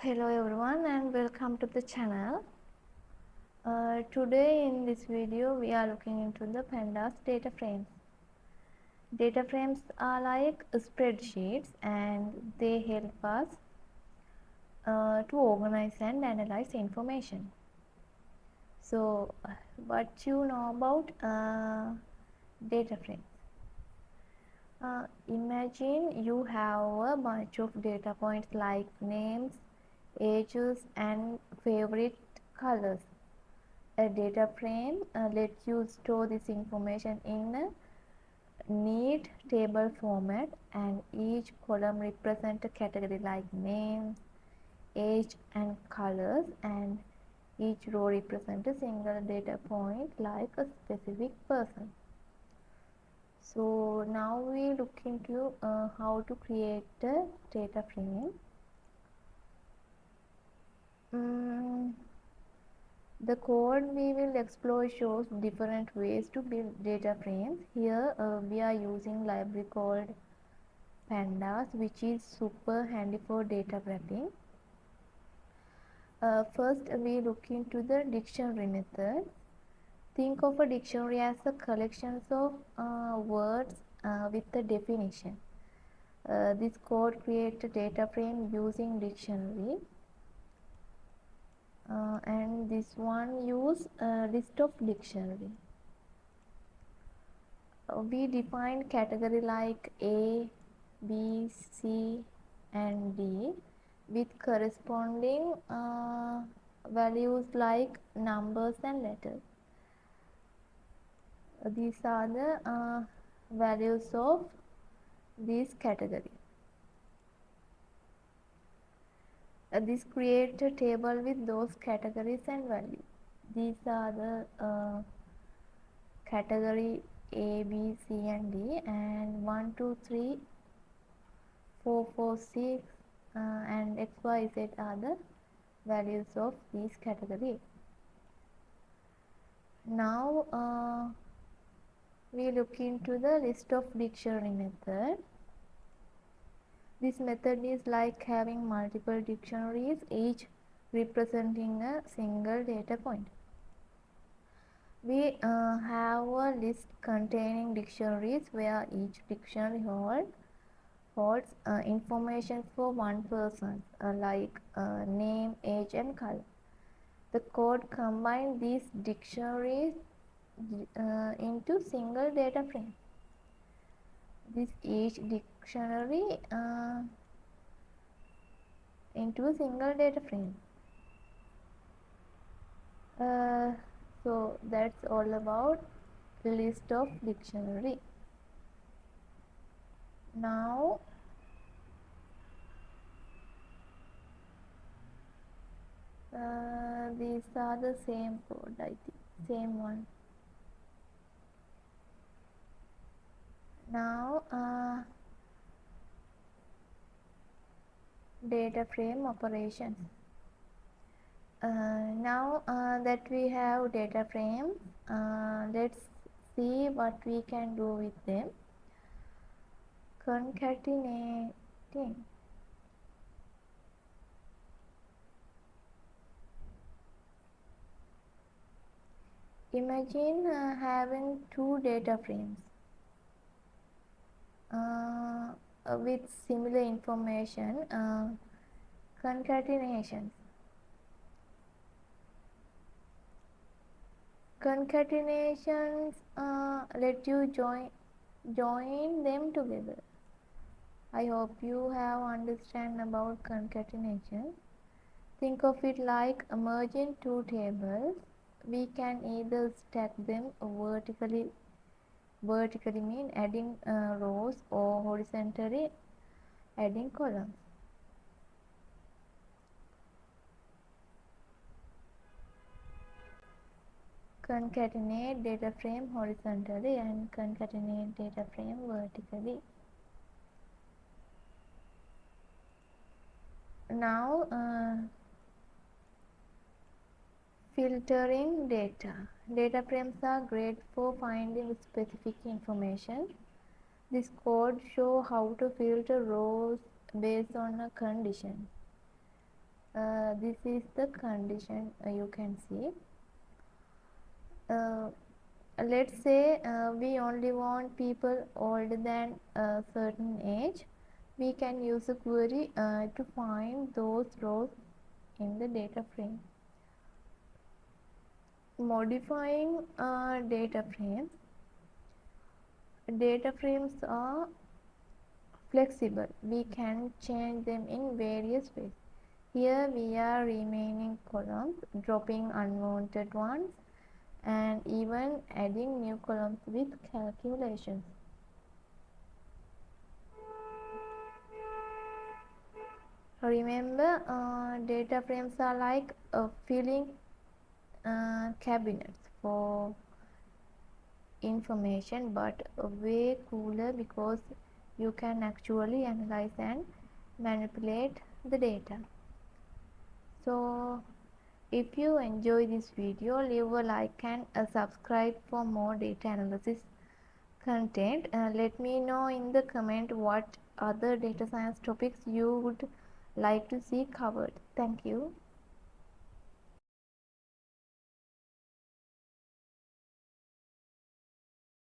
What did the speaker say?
Hello everyone and welcome to the channel. Today in this video we are looking into the Pandas data frames. Data frames are like spreadsheets and they help us to organize and analyze information. So what you know about data frames? Imagine you have a bunch of data points like names, ages and favorite colors. A data frame lets you store this information in a neat table format, and each column represents a category like name, age and colors, and each row represents a single data point like a specific person. So now we look into how to create a data frame. The code we will explore shows different ways to build data frames. Here we are using library called Pandas, which is super handy for data wrapping. First we look into the dictionary method. Think of a dictionary as a collection of words with a definition. This code creates a data frame using dictionary. And this one use list of dictionary. We define category like A, B, C and D with corresponding values like numbers and letters. These are the values of this category. This creates a table with those categories and values. These are the category A, B, C and D, and 1, 2, 3, 4, 4, 6 and X, Y, Z are the values of these categories. Now we look into the list of dictionary method. This method is like having multiple dictionaries, each representing a single data point. We have a list containing dictionaries where each dictionary holds information for one person like name, age and color. The code combines these dictionaries into single data frame. This each dictionary into a single data frame. So that's all about list of dictionary. Now these are the same code, I think, same one. Now data frame operations. Now that we have data frames, let's see what we can do with them. Concatenating. Imagine having two data frames with similar information. Concatenations. Concatenations let you join them together. I hope you have understand about concatenation. Think of it like merging two tables. We can either stack them vertically mean adding rows, or horizontally adding columns. Concatenate data frame horizontally and concatenate data frame vertically. Now filtering data. Data frames are great for finding specific information. This code shows how to filter rows based on a condition. This is the condition you can see. Let's say we only want people older than a certain age. We can use a query to find those rows in the data frame. Modifying data frames. Data frames are flexible. We can change them in various ways. Here we are renaming columns, dropping unwanted ones, and even adding new columns with calculations. Remember, data frames are like filling cabinets for information, but way cooler because you can actually analyze and manipulate the data. So if you enjoy this video, leave a like and subscribe for more data analysis content. Let me know in the comment what other data science topics you would like to see covered. Thank you.